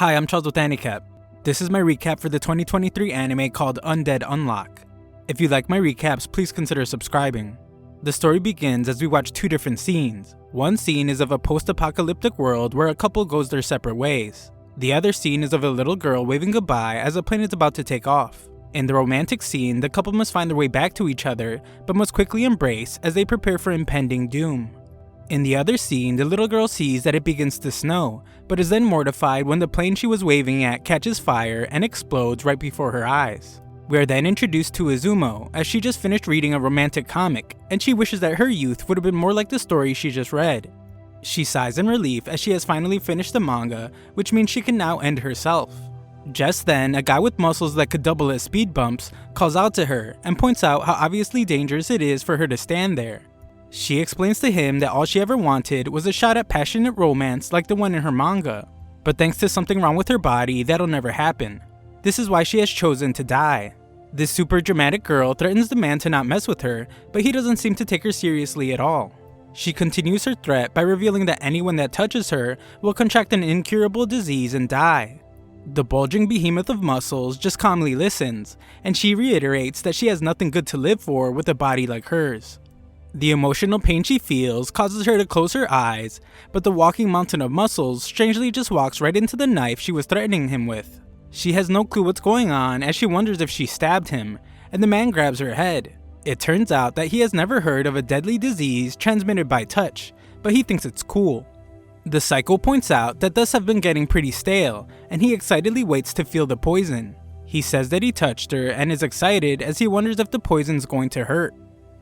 Hi, I'm Charles with AniCap. This is my recap for the 2023 anime called Undead, Unluck. If you like my recaps, please consider subscribing. The story begins as we watch two different scenes. One scene is of a post-apocalyptic world where a couple goes their separate ways. The other scene is of a little girl waving goodbye as a plane is about to take off. In the romantic scene, the couple must find their way back to each other, but must quickly embrace as they prepare for impending doom. In the other scene, the little girl sees that it begins to snow, but is then mortified when the plane she was waving at catches fire and explodes right before her eyes. We are then introduced to Izumo, as she just finished reading a romantic comic, and she wishes that her youth would have been more like the story she just read. She sighs in relief as she has finally finished the manga, which means she can now end herself. Just then, a guy with muscles that could double as speed bumps calls out to her and points out how obviously dangerous it is for her to stand there. She explains to him that all she ever wanted was a shot at passionate romance like the one in her manga, but thanks to something wrong with her body, that'll never happen. This is why she has chosen to die. This super dramatic girl threatens the man to not mess with her, but he doesn't seem to take her seriously at all. She continues her threat by revealing that anyone that touches her will contract an incurable disease and die. The bulging behemoth of muscles just calmly listens, and she reiterates that she has nothing good to live for with a body like hers. The emotional pain she feels causes her to close her eyes, but the walking mountain of muscles strangely just walks right into the knife she was threatening him with. She has no clue what's going on as she wonders if she stabbed him, and the man grabs her head. It turns out that he has never heard of a deadly disease transmitted by touch, but he thinks it's cool. The psycho points out that dust have been getting pretty stale, and he excitedly waits to feel the poison. He says that he touched her and is excited as he wonders if the poison's going to hurt.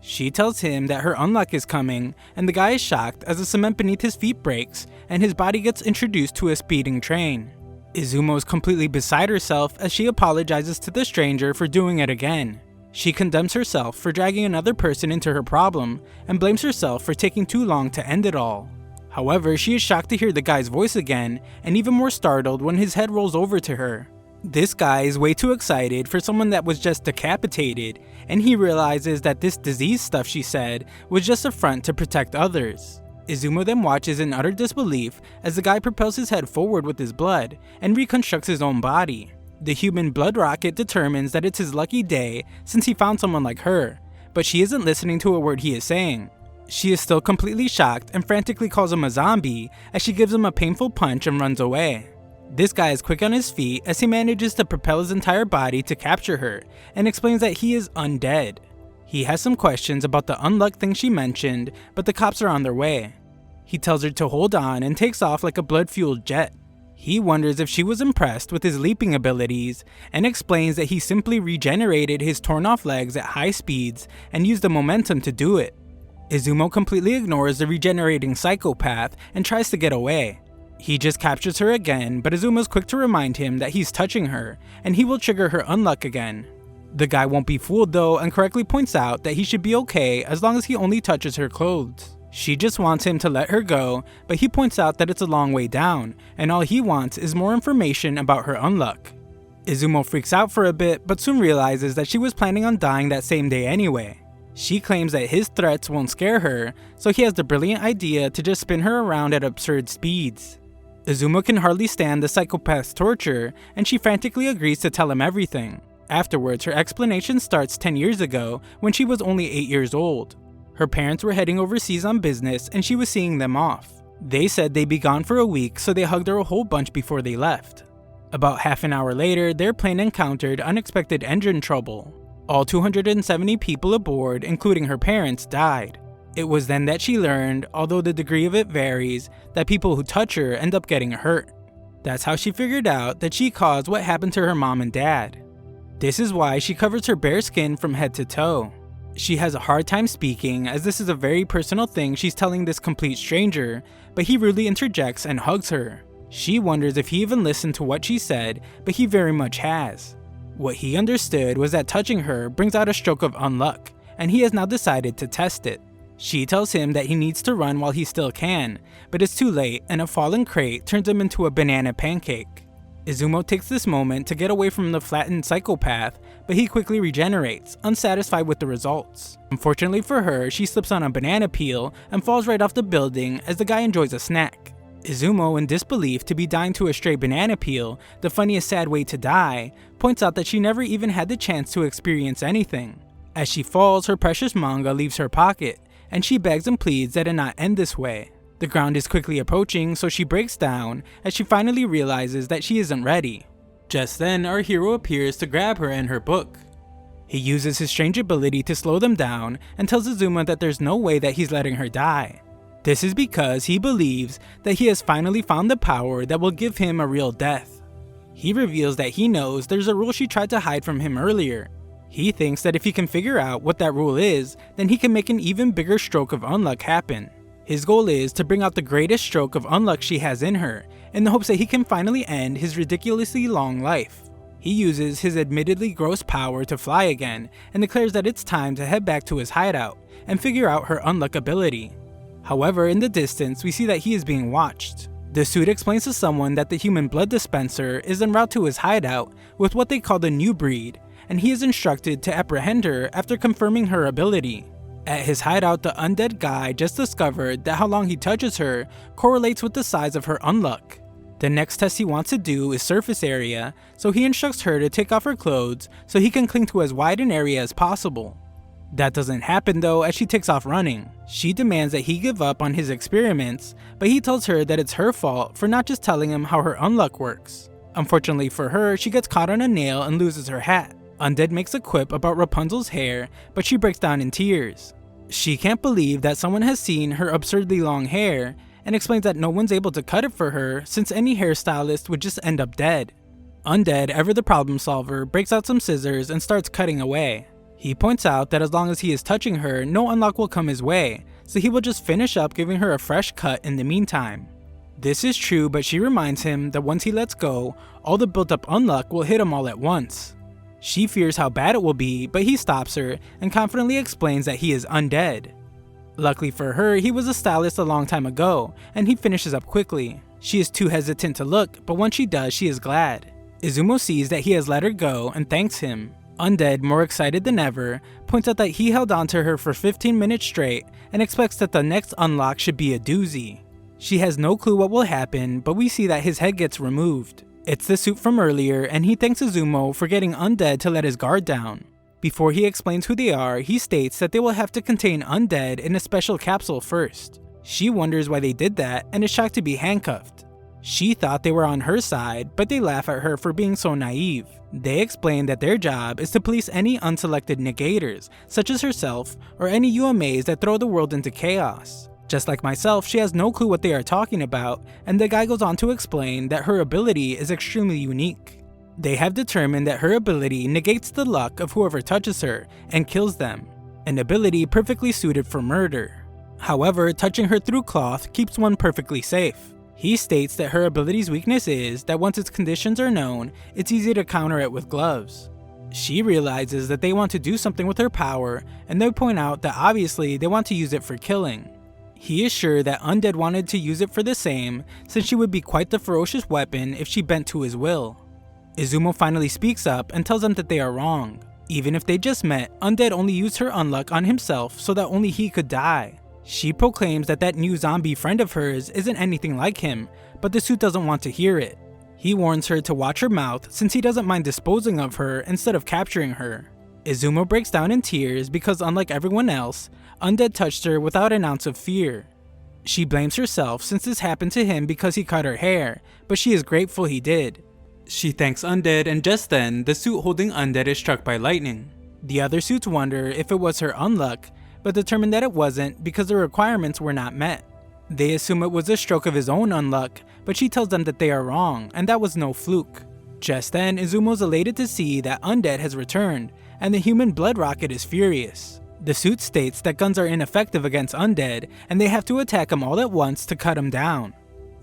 She tells him that her unluck is coming, and the guy is shocked as the cement beneath his feet breaks and his body gets introduced to a speeding train. Izumo is completely beside herself as she apologizes to the stranger for doing it again. She condemns herself for dragging another person into her problem and blames herself for taking too long to end it all. However, she is shocked to hear the guy's voice again and even more startled when his head rolls over to her. This guy is way too excited for someone that was just decapitated, and he realizes that this disease stuff she said was just a front to protect others. Izumo then watches in utter disbelief as the guy propels his head forward with his blood and reconstructs his own body. The human blood rocket determines that it's his lucky day since he found someone like her, but she isn't listening to a word he is saying. She is still completely shocked and frantically calls him a zombie as she gives him a painful punch and runs away. This guy is quick on his feet as he manages to propel his entire body to capture her and explains that he is undead. He has some questions about the unluck thing she mentioned, but the cops are on their way. He tells her to hold on and takes off like a blood-fueled jet. He wonders if she was impressed with his leaping abilities and explains that he simply regenerated his torn off legs at high speeds and used the momentum to do it. Izumo completely ignores the regenerating psychopath and tries to get away. He just captures her again, but Izumo is quick to remind him that he's touching her, and he will trigger her unluck again. The guy won't be fooled though and correctly points out that he should be okay as long as he only touches her clothes. She just wants him to let her go, but he points out that it's a long way down, and all he wants is more information about her unluck. Izumo freaks out for a bit, but soon realizes that she was planning on dying that same day anyway. She claims that his threats won't scare her, so he has the brilliant idea to just spin her around at absurd speeds. Izumo can hardly stand the psychopath's torture, and she frantically agrees to tell him everything. Afterwards, her explanation starts 10 years ago when she was only 8 years old. Her parents were heading overseas on business and she was seeing them off. They said they'd be gone for a week, so they hugged her a whole bunch before they left. About half an hour later, their plane encountered unexpected engine trouble. All 270 people aboard, including her parents, died. It was then that she learned, although the degree of it varies, that people who touch her end up getting hurt. That's how she figured out that she caused what happened to her mom and dad. This is why she covers her bare skin from head to toe. She has a hard time speaking as this is a very personal thing she's telling this complete stranger, but he rudely interjects and hugs her. She wonders if he even listened to what she said, but he very much has. What he understood was that touching her brings out a stroke of unluck, and he has now decided to test it. She tells him that he needs to run while he still can, but it's too late and a fallen crate turns him into a banana pancake. Izumo takes this moment to get away from the flattened psychopath, but he quickly regenerates, unsatisfied with the results. Unfortunately for her, she slips on a banana peel and falls right off the building as the guy enjoys a snack. Izumo, in disbelief to be dying to a stray banana peel, the funniest sad way to die, points out that she never even had the chance to experience anything. As she falls, her precious manga leaves her pocket, and she begs and pleads that it not end this way. The ground is quickly approaching, so she breaks down as she finally realizes that she isn't ready. Just then, our hero appears to grab her and her book. He uses his strange ability to slow them down and tells Izuma that there's no way that he's letting her die. This is because he believes that he has finally found the power that will give him a real death. He reveals that he knows there's a rule she tried to hide from him earlier. He thinks that if he can figure out what that rule is, then he can make an even bigger stroke of Unluck happen. His goal is to bring out the greatest stroke of Unluck she has in her, in the hopes that he can finally end his ridiculously long life. He uses his admittedly gross power to fly again, and declares that it's time to head back to his hideout and figure out her Unluck ability. However, in the distance, we see that he is being watched. The suit explains to someone that the human blood dispenser is en route to his hideout with what they call the new breed, and he is instructed to apprehend her after confirming her ability. At his hideout, the undead guy just discovered that how long he touches her correlates with the size of her Unluck. The next test he wants to do is surface area, so he instructs her to take off her clothes so he can cling to as wide an area as possible. That doesn't happen though, as she takes off running. She demands that he give up on his experiments, but he tells her that it's her fault for not just telling him how her Unluck works. Unfortunately for her, she gets caught on a nail and loses her hat. Undead makes a quip about Rapunzel's hair, but she breaks down in tears. She can't believe that someone has seen her absurdly long hair, and explains that no one's able to cut it for her since any hairstylist would just end up dead. Undead, ever the problem solver, breaks out some scissors and starts cutting away. He points out that as long as he is touching her, no Unluck will come his way, so he will just finish up giving her a fresh cut in the meantime. This is true, but she reminds him that once he lets go, all the built up Unluck will hit him all at once. She fears how bad it will be, but he stops her and confidently explains that he is undead. Luckily for her, he was a stylist a long time ago, and he finishes up quickly. She is too hesitant to look, but once she does, she is glad. Izumo sees that he has let her go and thanks him. Undead, more excited than ever, points out that he held on to her for 15 minutes straight and expects that the next unlock should be a doozy. She has no clue what will happen, but we see that his head gets removed. It's the suit from earlier, and he thanks Izumo for getting Undead to let his guard down. Before he explains who they are, he states that they will have to contain Undead in a special capsule first. She wonders why they did that and is shocked to be handcuffed. She thought they were on her side, but they laugh at her for being so naive. They explain that their job is to police any unselected negators, such as herself, or any UMAs that throw the world into chaos. Just like myself, she has no clue what they are talking about, and the guy goes on to explain that her ability is extremely unique. They have determined that her ability negates the luck of whoever touches her and kills them, an ability perfectly suited for murder. However, touching her through cloth keeps one perfectly safe. He states that her ability's weakness is that once its conditions are known, it's easy to counter it with gloves. She realizes that they want to do something with her power, and they point out that obviously they want to use it for killing. He is sure that Undead wanted to use it for the same, since she would be quite the ferocious weapon if she bent to his will. Izumo finally speaks up and tells them that they are wrong. Even if they just met, Undead only used her Unluck on himself so that only he could die. She proclaims that that new zombie friend of hers isn't anything like him, but the suit doesn't want to hear it. He warns her to watch her mouth since he doesn't mind disposing of her instead of capturing her. Izumo breaks down in tears because unlike everyone else, Undead touched her without an ounce of fear. She blames herself since this happened to him because he cut her hair, but she is grateful he did. She thanks Undead, and just then, the suit holding Undead is struck by lightning. The other suits wonder if it was her Unluck, but determine that it wasn't because the requirements were not met. They assume it was a stroke of his own Unluck, but she tells them that they are wrong, and that was no fluke. Just then, Izumo's elated to see that Undead has returned, and the human blood rocket is furious. The suit states that guns are ineffective against Undead, and they have to attack him all at once to cut him down.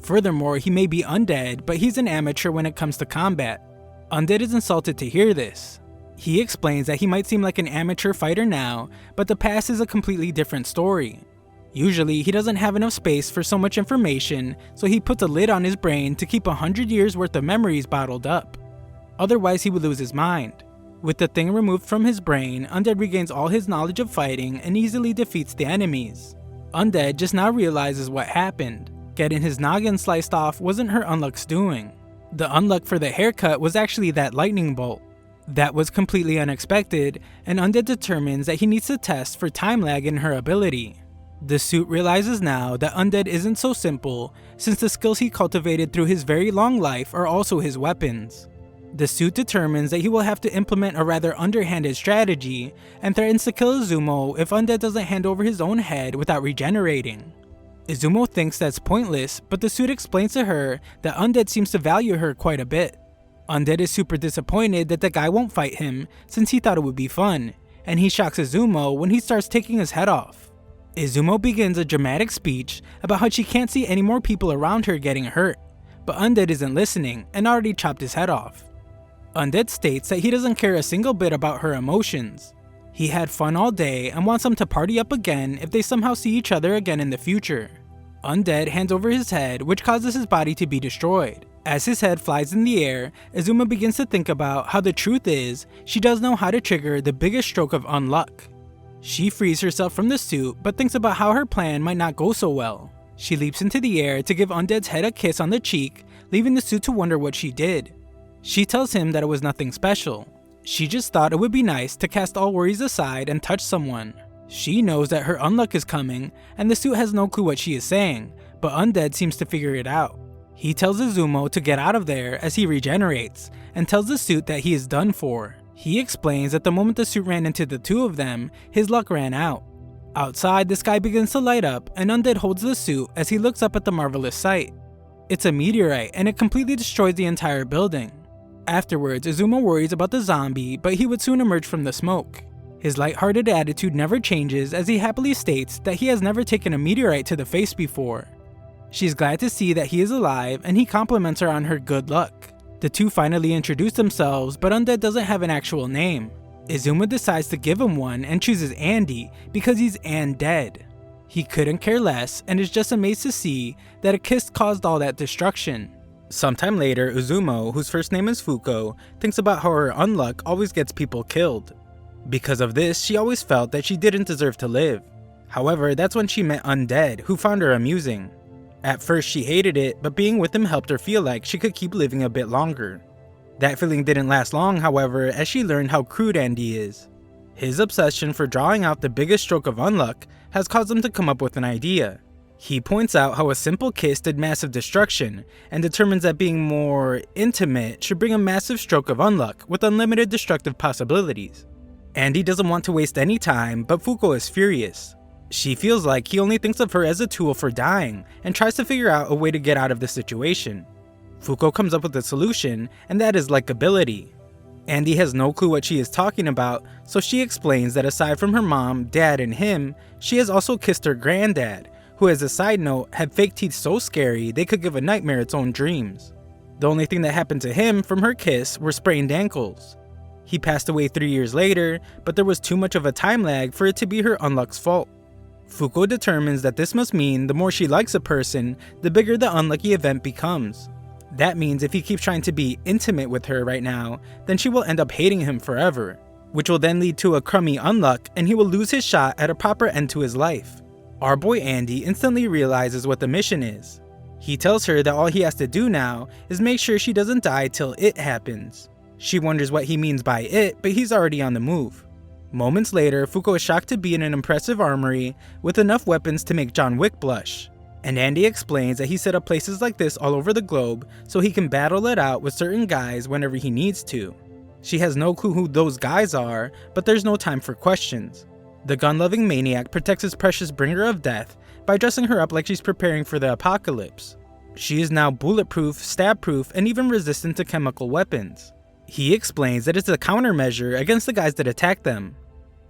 Furthermore, he may be undead, but he's an amateur when it comes to combat. Undead is insulted to hear this. He explains that he might seem like an amateur fighter now, but the past is a completely different story. Usually, he doesn't have enough space for so much information, so he puts a lid on his brain to keep 100 years worth of memories bottled up. Otherwise, he would lose his mind. With the thing removed from his brain, Undead regains all his knowledge of fighting and easily defeats the enemies. Undead just now realizes what happened. Getting his noggin sliced off wasn't her Unluck's doing. The Unluck for the haircut was actually that lightning bolt. That was completely unexpected, and Undead determines that he needs to test for time lag in her ability. The suit realizes now that Undead isn't so simple, since the skills he cultivated through his very long life are also his weapons. The suit determines that he will have to implement a rather underhanded strategy, and threatens to kill Izumo if Undead doesn't hand over his own head without regenerating. Izumo thinks that's pointless, but the suit explains to her that Undead seems to value her quite a bit. Undead is super disappointed that the guy won't fight him, since he thought it would be fun, and he shocks Izumo when he starts taking his head off. Izumo begins a dramatic speech about how she can't see any more people around her getting hurt, but Undead isn't listening and already chopped his head off. Undead states that he doesn't care a single bit about her emotions. He had fun all day and wants them to party up again if they somehow see each other again in the future. Undead hands over his head, which causes his body to be destroyed. As his head flies in the air, Izumo begins to think about how the truth is she does know how to trigger the biggest stroke of Unluck. She frees herself from the suit, but thinks about how her plan might not go so well. She leaps into the air to give Undead's head a kiss on the cheek, leaving the suit to wonder what she did. She tells him that it was nothing special. She just thought it would be nice to cast all worries aside and touch someone. She knows that her Unluck is coming, and the suit has no clue what she is saying, but Undead seems to figure it out. He tells Izumo to get out of there as he regenerates, and tells the suit that he is done for. He explains that the moment the suit ran into the two of them, his luck ran out. Outside, the sky begins to light up, and Undead holds the suit as he looks up at the marvelous sight. It's a meteorite, and it completely destroys the entire building. Afterwards, Izumo worries about the zombie, but he would soon emerge from the smoke. His lighthearted attitude never changes, as he happily states that he has never taken a meteorite to the face before. She's glad to see that he is alive, and he compliments her on her good luck. The two finally introduce themselves, but Undead doesn't have an actual name. Izumo decides to give him one and chooses Andy because he's Undead. He couldn't care less and is just amazed to see that a kiss caused all that destruction. Sometime later, Izumo, whose first name is Fuko, thinks about how her Unluck always gets people killed. Because of this, she always felt that she didn't deserve to live. However, that's when she met Undead, who found her amusing. At first she hated it, but being with him helped her feel like she could keep living a bit longer. That feeling didn't last long, however, as she learned how crude Andy is. His obsession for drawing out the biggest stroke of Unluck has caused him to come up with an idea. He points out how a simple kiss did massive destruction, and determines that being more intimate should bring a massive stroke of Unluck with unlimited destructive possibilities. Andy doesn't want to waste any time, but Fuko is furious. She feels like he only thinks of her as a tool for dying, and tries to figure out a way to get out of the situation. Fuko comes up with a solution, and that is likability. Andy has no clue what she is talking about, so she explains that aside from her mom, dad, and him, she has also kissed her granddad, who as a side note had fake teeth so scary they could give a nightmare its own dreams. The only thing that happened to him from her kiss were sprained ankles. He passed away 3 years later, but there was too much of a time lag for it to be her Unluck's fault. Fuko determines that this must mean the more she likes a person, the bigger the unlucky event becomes. That means if he keeps trying to be intimate with her right now, then she will end up hating him forever, which will then lead to a crummy Unluck and he will lose his shot at a proper end to his life. Our boy Andy instantly realizes what the mission is. He tells her that all he has to do now is make sure she doesn't die till it happens. She wonders what he means by it, but he's already on the move. Moments later, Fuko is shocked to be in an impressive armory with enough weapons to make John Wick blush. And Andy explains that he set up places like this all over the globe so he can battle it out with certain guys whenever he needs to. She has no clue who those guys are, but there's no time for questions. The gun-loving maniac protects his precious bringer of death by dressing her up like she's preparing for the apocalypse. She is now bulletproof, stab-proof, and even resistant to chemical weapons. He explains that it's a countermeasure against the guys that attack them.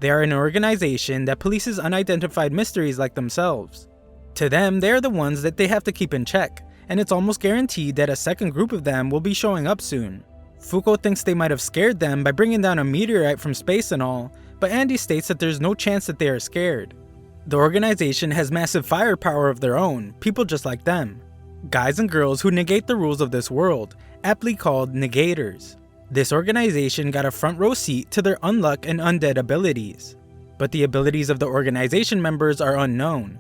They are an organization that polices unidentified mysteries like themselves. To them, they are the ones that they have to keep in check, and it's almost guaranteed that a second group of them will be showing up soon. Fuko thinks they might have scared them by bringing down a meteorite from space and all, but Andy states that there's no chance that they are scared. The organization has massive firepower of their own, people just like them. Guys and girls who negate the rules of this world, aptly called negators. This organization got a front row seat to their Unluck and Undead abilities, but the abilities of the organization members are unknown.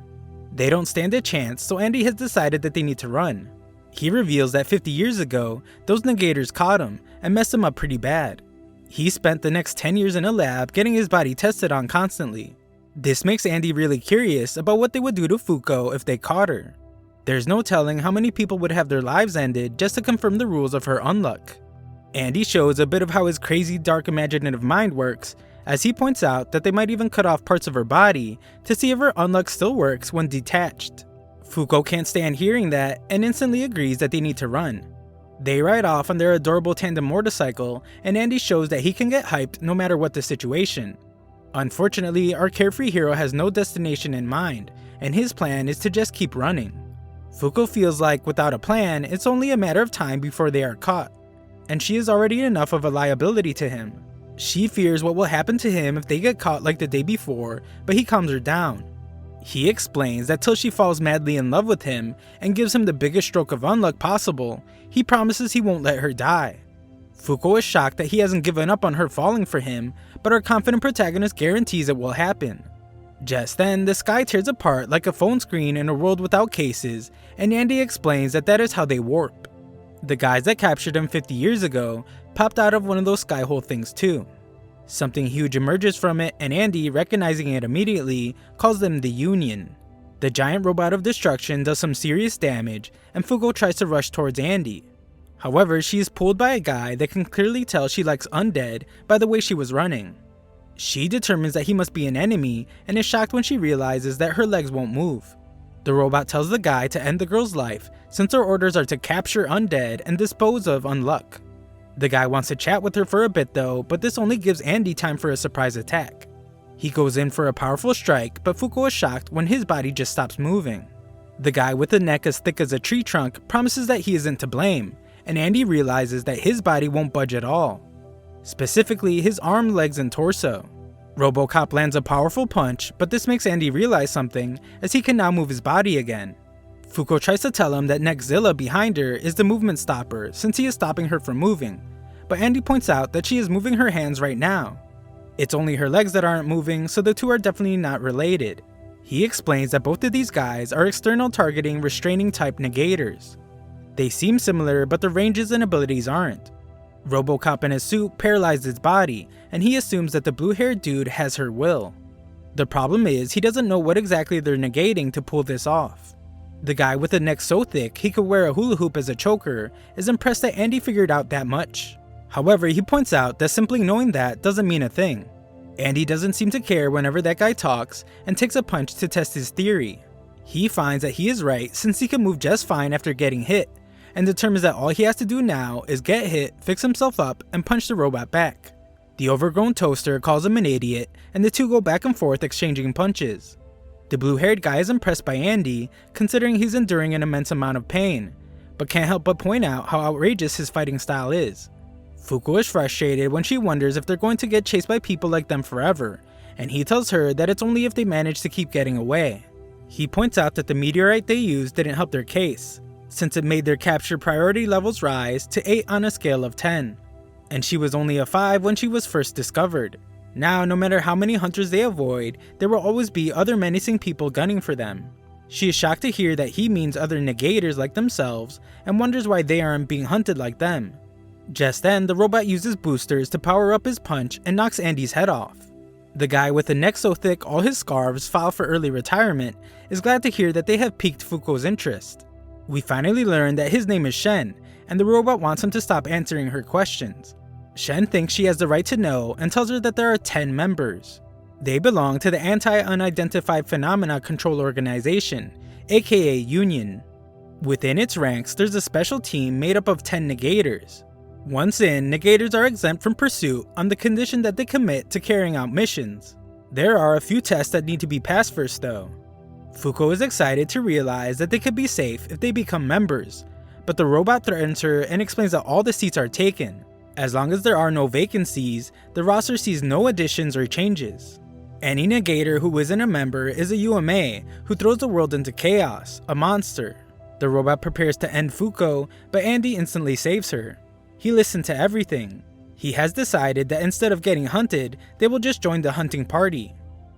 They don't stand a chance, so Andy has decided that they need to run. He reveals that 50 years ago, those negators caught him and messed him up pretty bad. He spent the next 10 years in a lab getting his body tested on constantly. This makes Andy really curious about what they would do to Fuko if they caught her. There's no telling how many people would have their lives ended just to confirm the rules of her Unluck. Andy shows a bit of how his crazy, dark, imaginative mind works, as he points out that they might even cut off parts of her body to see if her Unluck still works when detached. Fuko can't stand hearing that and instantly agrees that they need to run. They ride off on their adorable tandem motorcycle, and Andy shows that he can get hyped no matter what the situation. Unfortunately, our carefree hero has no destination in mind, and his plan is to just keep running. Fuko feels like without a plan, it's only a matter of time before they are caught, and she is already enough of a liability to him. She fears what will happen to him if they get caught like the day before, but he calms her down. He explains that till she falls madly in love with him and gives him the biggest stroke of unluck possible, he promises he won't let her die. Fuko is shocked that he hasn't given up on her falling for him, but our confident protagonist guarantees it will happen. Just then, the sky tears apart like a phone screen in a world without cases, and Andy explains that that is how they warp. The guys that captured him 50 years ago popped out of one of those skyhole things too. Something huge emerges from it, and Andy, recognizing it immediately, calls them the Union. The giant robot of destruction does some serious damage, and Fuko tries to rush towards Andy. However, she is pulled by a guy that can clearly tell she likes Undead by the way she was running. She determines that he must be an enemy, and is shocked when she realizes that her legs won't move. The robot tells the guy to end the girl's life, since her orders are to capture Undead and dispose of Unluck. The guy wants to chat with her for a bit though, but this only gives Andy time for a surprise attack. He goes in for a powerful strike, but Fuko is shocked when his body just stops moving. The guy with a neck as thick as a tree trunk promises that he isn't to blame, and Andy realizes that his body won't budge at all. Specifically, his arm, legs, and torso. RoboCop lands a powerful punch, but this makes Andy realize something, as he can now move his body again. Fuko tries to tell him that Nexzilla behind her is the movement stopper since he is stopping her from moving, but Andy points out that she is moving her hands right now. It's only her legs that aren't moving, so the two are definitely not related. He explains that both of these guys are external targeting restraining type negators. They seem similar, but their ranges and abilities aren't. RoboCop in his suit paralyzed his body, and he assumes that the blue-haired dude has her will. The problem is, he doesn't know what exactly they're negating to pull this off. The guy with a neck so thick he could wear a hula hoop as a choker is impressed that Andy figured out that much. However, he points out that simply knowing that doesn't mean a thing. Andy doesn't seem to care whenever that guy talks and takes a punch to test his theory. He finds that he is right since he can move just fine after getting hit, and determines that all he has to do now is get hit, fix himself up, and punch the robot back. The overgrown toaster calls him an idiot, and the two go back and forth exchanging punches. The blue-haired guy is impressed by Andy, considering he's enduring an immense amount of pain, but can't help but point out how outrageous his fighting style is. Fuko is frustrated when she wonders if they're going to get chased by people like them forever, and he tells her that it's only if they manage to keep getting away. He points out that the meteorite they used didn't help their case, since it made their capture priority levels rise to 8 on a scale of 10, and she was only a 5 when she was first discovered. Now, no matter how many hunters they avoid, there will always be other menacing people gunning for them. She is shocked to hear that he means other negators like themselves, and wonders why they aren't being hunted like them. Just then, the robot uses boosters to power up his punch and knocks Andy's head off. The guy with a neck so thick all his scarves file for early retirement is glad to hear that they have piqued Fuko's interest. We finally learn that his name is Shen, and the robot wants him to stop answering her questions. Shen thinks she has the right to know and tells her that there are 10 members. They belong to the Anti-Unidentified Phenomena Control Organization, aka Union. Within its ranks, there's a special team made up of 10 negators. Once in, negators are exempt from pursuit on the condition that they commit to carrying out missions. There are a few tests that need to be passed first though. Fuko is excited to realize that they could be safe if they become members, but the robot threatens her and explains that all the seats are taken. As long as there are no vacancies, the roster sees no additions or changes. Any negator who isn't a member is a UMA who throws the world into chaos, a monster. The robot prepares to end Fuko, but Andy instantly saves her. He listened to everything. He has decided that instead of getting hunted, they will just join the hunting party.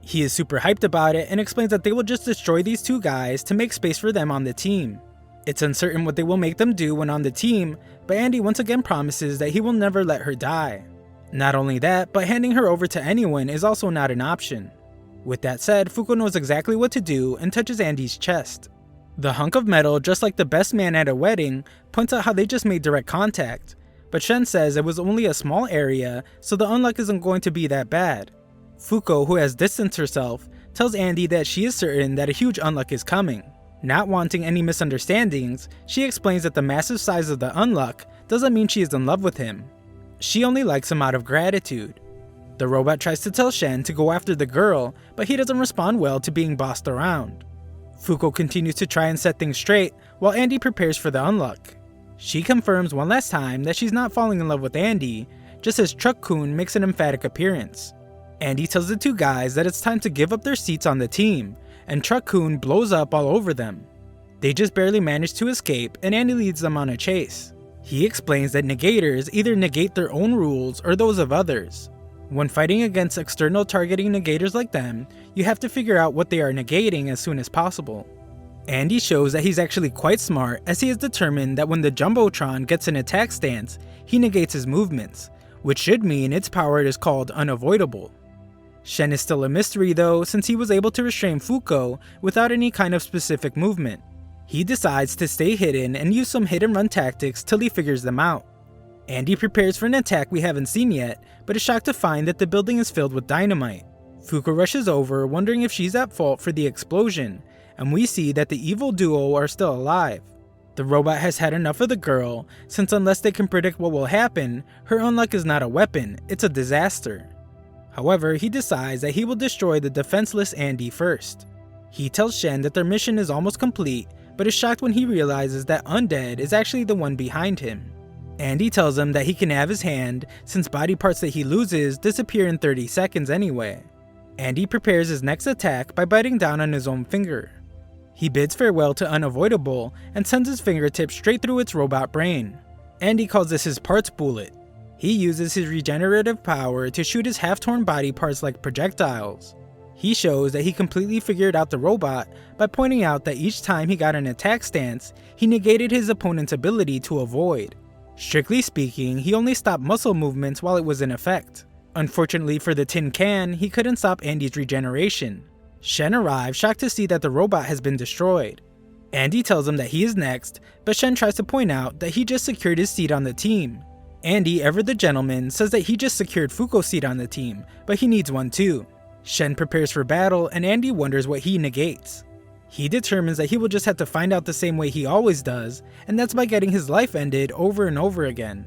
He is super hyped about it and explains that they will just destroy these two guys to make space for them on the team. It's uncertain what they will make them do when on the team, but Andy once again promises that he will never let her die. Not only that, but handing her over to anyone is also not an option. With that said, Fuko knows exactly what to do and touches Andy's chest. The hunk of metal, just like the best man at a wedding, points out how they just made direct contact, but Shen says it was only a small area, so the unluck isn't going to be that bad. Fuko, who has distanced herself, tells Andy that she is certain that a huge unluck is coming. Not wanting any misunderstandings, she explains that the massive size of the unluck doesn't mean she is in love with him. She only likes him out of gratitude. The robot tries to tell Shen to go after the girl, but he doesn't respond well to being bossed around. Fuko continues to try and set things straight, while Andy prepares for the unluck. She confirms one last time that she's not falling in love with Andy, just as Truck-kun makes an emphatic appearance. Andy tells the two guys that it's time to give up their seats on the team, and Truck-kun blows up all over them. They just barely manage to escape, and Andy leads them on a chase. He explains that negators either negate their own rules or those of others. When fighting against external targeting negators like them, you have to figure out what they are negating as soon as possible. Andy shows that he's actually quite smart, as he is determined that when the Jumbotron gets an attack stance, he negates his movements, which should mean its power is called unavoidable. Shen is still a mystery though, since he was able to restrain Fuko without any kind of specific movement. He decides to stay hidden and use some hit and run tactics till he figures them out. Andy prepares for an attack we haven't seen yet, but is shocked to find that the building is filled with dynamite. Fuko rushes over, wondering if she's at fault for the explosion, and we see that the evil duo are still alive. The robot has had enough of the girl, since unless they can predict what will happen, her unluck is not a weapon, it's a disaster. However, he decides that he will destroy the defenseless Andy first. He tells Shen that their mission is almost complete, but is shocked when he realizes that Undead is actually the one behind him. Andy tells him that he can have his hand, since body parts that he loses disappear in 30 seconds anyway. Andy prepares his next attack by biting down on his own finger. He bids farewell to Unavoidable and sends his fingertip straight through its robot brain. Andy calls this his parts bullet. He uses his regenerative power to shoot his half-torn body parts like projectiles. He shows that he completely figured out the robot by pointing out that each time he got an attack stance, he negated his opponent's ability to avoid. Strictly speaking, he only stopped muscle movements while it was in effect. Unfortunately for the tin can, he couldn't stop Andy's regeneration. Shen arrives, shocked to see that the robot has been destroyed. Andy tells him that he is next, but Shen tries to point out that he just secured his seat on the team. Andy, ever the gentleman, says that he just secured Fuko's seat on the team, but he needs one too. Shen prepares for battle, and Andy wonders what he negates. He determines that he will just have to find out the same way he always does, and that's by getting his life ended over and over again.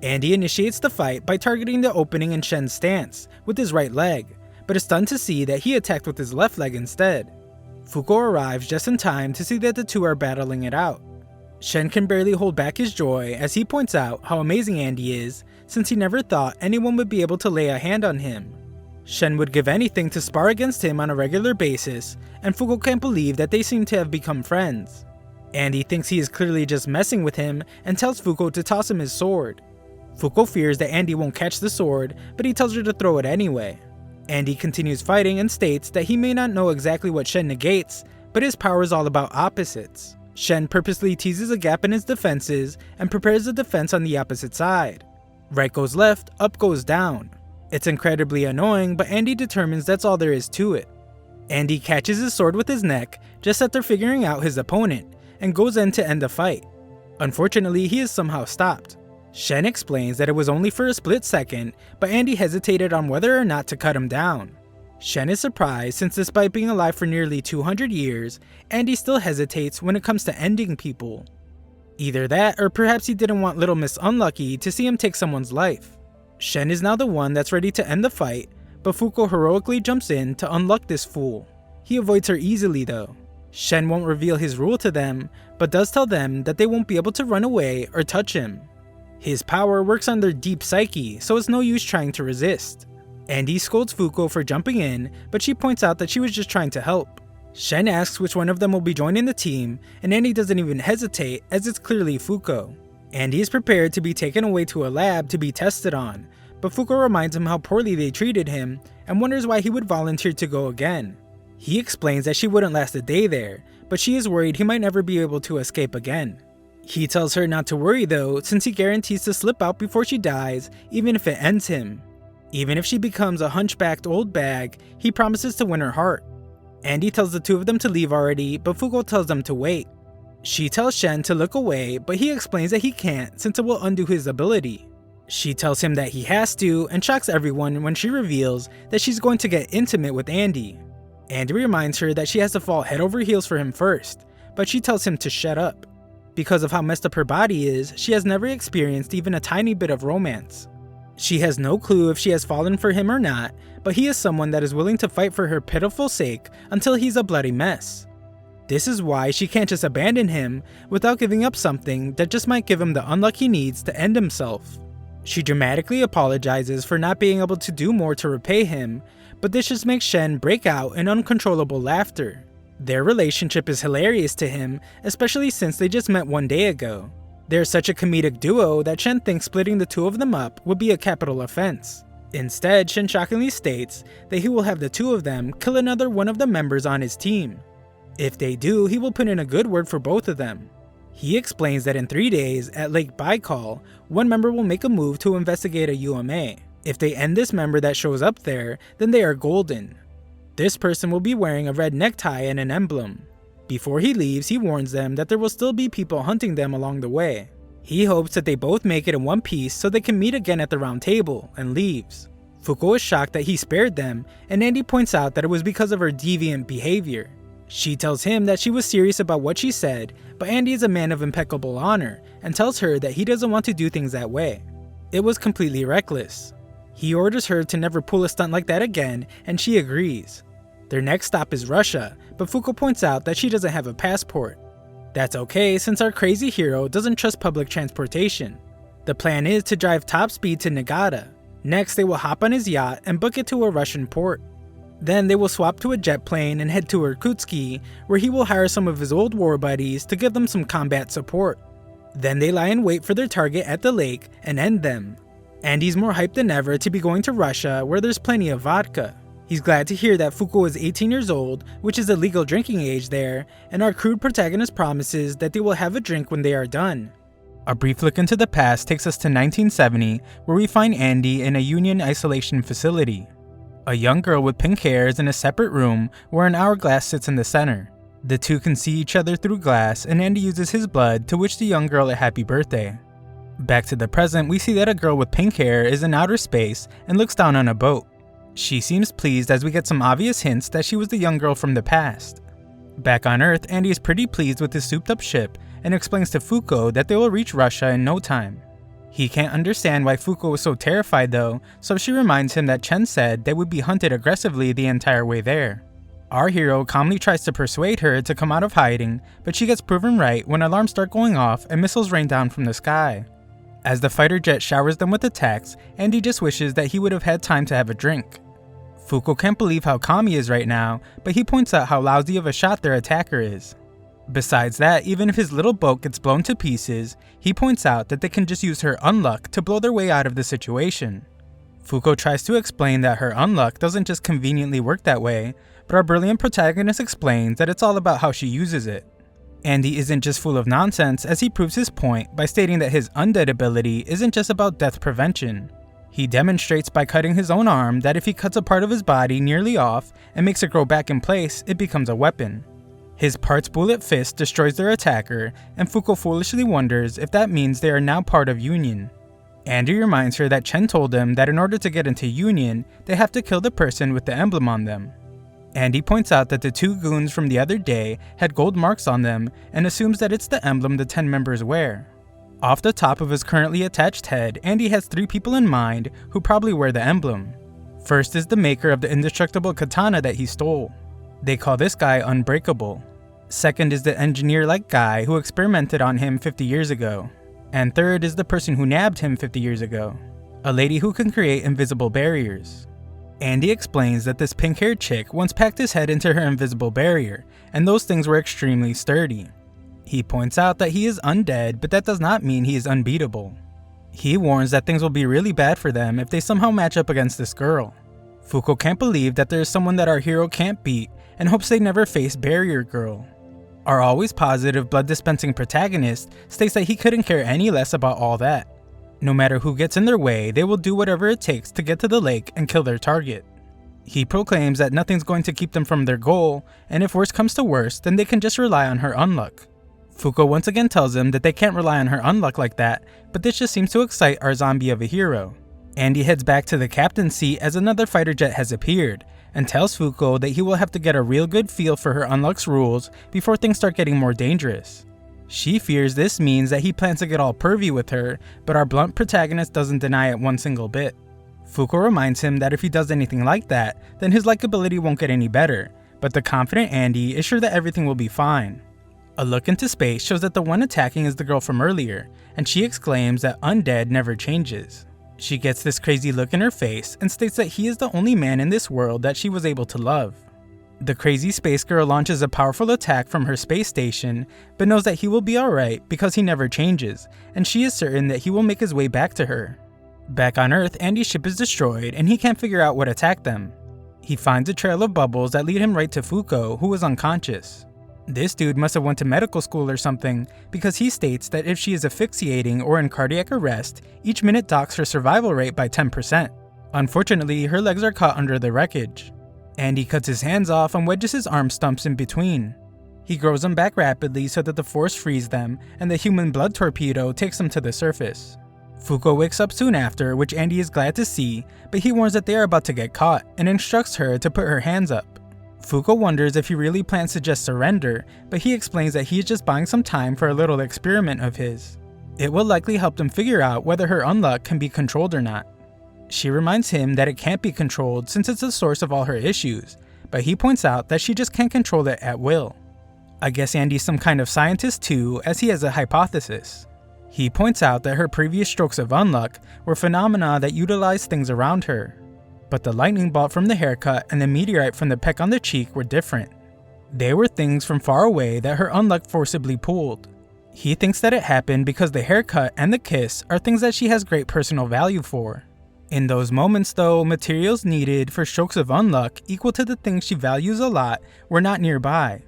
Andy initiates the fight by targeting the opening in Shen's stance with his right leg, but is stunned to see that he attacked with his left leg instead. Fuko arrives just in time to see that the two are battling it out. Shen can barely hold back his joy as he points out how amazing Andy is, since he never thought anyone would be able to lay a hand on him. Shen would give anything to spar against him on a regular basis, and Fuko can't believe that they seem to have become friends. Andy thinks he is clearly just messing with him and tells Fuko to toss him his sword. Fuko fears that Andy won't catch the sword, but he tells her to throw it anyway. Andy continues fighting and states that he may not know exactly what Shen negates, but his power is all about opposites. Shen purposely teases a gap in his defenses and prepares the defense on the opposite side. Right goes left, up goes down. It's incredibly annoying, but Andy determines that's all there is to it. Andy catches his sword with his neck just after figuring out his opponent, and goes in to end the fight. Unfortunately, he is somehow stopped. Shen explains that it was only for a split second, but Andy hesitated on whether or not to cut him down. Shen is surprised since despite being alive for nearly 200 years, Andy still hesitates when it comes to ending people. Either that, or perhaps he didn't want little Miss Unlucky to see him take someone's life. Shen is now the one that's ready to end the fight, but Fuko heroically jumps in to unluck this fool. He avoids her easily though. Shen won't reveal his rule to them, but does tell them that they won't be able to run away or touch him. His power works on their deep psyche, so it's no use trying to resist. Andy scolds Fuko for jumping in, but she points out that she was just trying to help. Shen asks which one of them will be joining the team, and Andy doesn't even hesitate as it's clearly Fuko. Andy is prepared to be taken away to a lab to be tested on, but Fuko reminds him how poorly they treated him and wonders why he would volunteer to go again. He explains that she wouldn't last a day there, but she is worried he might never be able to escape again. He tells her not to worry though, since he guarantees to slip out before she dies, even if it ends him. Even if she becomes a hunchbacked old bag, he promises to win her heart. Andy tells the two of them to leave already, but Fuko tells them to wait. She tells Shen to look away, but he explains that he can't since it will undo his ability. She tells him that he has to, and shocks everyone when she reveals that she's going to get intimate with Andy. Andy reminds her that she has to fall head over heels for him first, but she tells him to shut up. Because of how messed up her body is, she has never experienced even a tiny bit of romance. She has no clue if she has fallen for him or not, but he is someone that is willing to fight for her pitiful sake until he's a bloody mess. This is why she can't just abandon him without giving up something that just might give him the unluck he needs to end himself. She dramatically apologizes for not being able to do more to repay him, but this just makes Shen break out in uncontrollable laughter. Their relationship is hilarious to him, especially since they just met one day ago. They're such a comedic duo that Shen thinks splitting the two of them up would be a capital offense. Instead, Shen shockingly states that he will have the two of them kill another one of the members on his team. If they do, he will put in a good word for both of them. He explains that in 3 days, at Lake Baikal, one member will make a move to investigate a UMA. If they end this member that shows up there, then they are golden. This person will be wearing a red necktie and an emblem. Before he leaves, he warns them that there will still be people hunting them along the way. He hopes that they both make it in one piece so they can meet again at the round table, and leaves. Fuko is shocked that he spared them, and Andy points out that it was because of her deviant behavior. She tells him that she was serious about what she said, but Andy is a man of impeccable honor, and tells her that he doesn't want to do things that way. It was completely reckless. He orders her to never pull a stunt like that again, and she agrees. Their next stop is Russia, but Fuko points out that she doesn't have a passport. That's okay since our crazy hero doesn't trust public transportation. The plan is to drive top speed to Nagata. Next, they will hop on his yacht and book it to a Russian port. Then they will swap to a jet plane and head to Irkutsk, where he will hire some of his old war buddies to give them some combat support. Then they lie in wait for their target at the lake and end them. Andy's more hyped than ever to be going to Russia, where there's plenty of vodka. He's glad to hear that Fuko is 18 years old, which is the legal drinking age there, and our crude protagonist promises that they will have a drink when they are done. A brief look into the past takes us to 1970, where we find Andy in a Union isolation facility. A young girl with pink hair is in a separate room where an hourglass sits in the center. The two can see each other through glass, and Andy uses his blood to wish the young girl a happy birthday. Back to the present, we see that a girl with pink hair is in outer space and looks down on a boat. She seems pleased as we get some obvious hints that she was the young girl from the past. Back on Earth, Andy is pretty pleased with his souped up ship and explains to Fuko that they will reach Russia in no time. He can't understand why Fuko was so terrified though, so she reminds him that Chen said they would be hunted aggressively the entire way there. Our hero calmly tries to persuade her to come out of hiding, but she gets proven right when alarms start going off and missiles rain down from the sky. As the fighter jet showers them with attacks, Andy just wishes that he would have had time to have a drink. Fuko can't believe how calm he is right now, but he points out how lousy of a shot their attacker is. Besides that, even if his little boat gets blown to pieces, he points out that they can just use her unluck to blow their way out of the situation. Fuko tries to explain that her unluck doesn't just conveniently work that way, but our brilliant protagonist explains that it's all about how she uses it. Andy isn't just full of nonsense, as he proves his point by stating that his undead ability isn't just about death prevention. He demonstrates by cutting his own arm that if he cuts a part of his body nearly off and makes it grow back in place, it becomes a weapon. His part's bullet fist destroys their attacker, and Fuko foolishly wonders if that means they are now part of Union. Andy reminds her that Chen told them that in order to get into Union, they have to kill the person with the emblem on them. Andy points out that the two goons from the other day had gold marks on them and assumes that it's the emblem the 10 members wear. Off the top of his currently attached head, Andy has 3 people in mind who probably wear the emblem. First is the maker of the indestructible katana that he stole. They call this guy Unbreakable. Second is the engineer-like guy who experimented on him 50 years ago. And third is the person who nabbed him 50 years ago, a lady who can create invisible barriers. Andy explains that this pink-haired chick once packed his head into her invisible barrier, and those things were extremely sturdy. He points out that he is undead, but that does not mean he is unbeatable. He warns that things will be really bad for them if they somehow match up against this girl. Fuko can't believe that there is someone that our hero can't beat and hopes they never face Barrier Girl. Our always positive blood dispensing protagonist states that he couldn't care any less about all that. No matter who gets in their way, they will do whatever it takes to get to the lake and kill their target. He proclaims that nothing's going to keep them from their goal, and if worse comes to worse, then they can just rely on her Unluck. Fuko once again tells him that they can't rely on her Unluck like that, but this just seems to excite our zombie of a hero. Andy heads back to the captain's seat as another fighter jet has appeared, and tells Fuko that he will have to get a real good feel for her Unluck's rules before things start getting more dangerous. She fears this means that he plans to get all pervy with her, but our blunt protagonist doesn't deny it one single bit. Fuko reminds him that if he does anything like that, then his likability won't get any better, but the confident Andy is sure that everything will be fine. A look into space shows that the one attacking is the girl from earlier, and she exclaims that Undead never changes. She gets this crazy look in her face and states that he is the only man in this world that she was able to love. The crazy space girl launches a powerful attack from her space station, but knows that he will be alright because he never changes, and she is certain that he will make his way back to her. Back on Earth, Andy's ship is destroyed and he can't figure out what attacked them. He finds a trail of bubbles that lead him right to Fuko, who is unconscious. This dude must have went to medical school or something, because he states that if she is asphyxiating or in cardiac arrest, each minute docks her survival rate by 10%. Unfortunately, her legs are caught under the wreckage. Andy cuts his hands off and wedges his arm stumps in between. He grows them back rapidly so that the force frees them, and the human blood torpedo takes them to the surface. Fuko wakes up soon after, which Andy is glad to see, but he warns that they are about to get caught, and instructs her to put her hands up. Fuko wonders if he really plans to just surrender, but he explains that he is just buying some time for a little experiment of his. It will likely help them figure out whether her Unluck can be controlled or not. She reminds him that it can't be controlled since it's the source of all her issues, but he points out that she just can't control it at will. I guess Andy's some kind of scientist too, as he has a hypothesis. He points out that her previous strokes of Unluck were phenomena that utilized things around her. But the lightning bolt from the haircut and the meteorite from the peck on the cheek were different. They were things from far away that her Unluck forcibly pulled. He thinks that it happened because the haircut and the kiss are things that she has great personal value for. In those moments though, materials needed for strokes of Unluck equal to the things she values a lot were not nearby.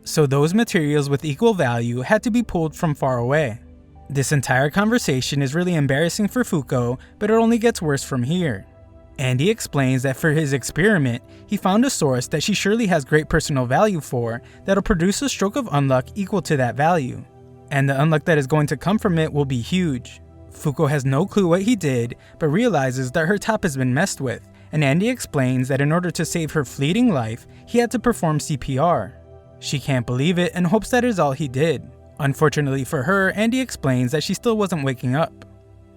So those materials with equal value had to be pulled from far away. This entire conversation is really embarrassing for Fuko, but it only gets worse from here. Andy explains that for his experiment, he found a source that she surely has great personal value for that'll produce a stroke of Unluck equal to that value. And the Unluck that is going to come from it will be huge. Fuko has no clue what he did, but realizes that her top has been messed with, and Andy explains that in order to save her fleeting life, he had to perform CPR. She can't believe it and hopes that is all he did. Unfortunately for her, Andy explains that she still wasn't waking up.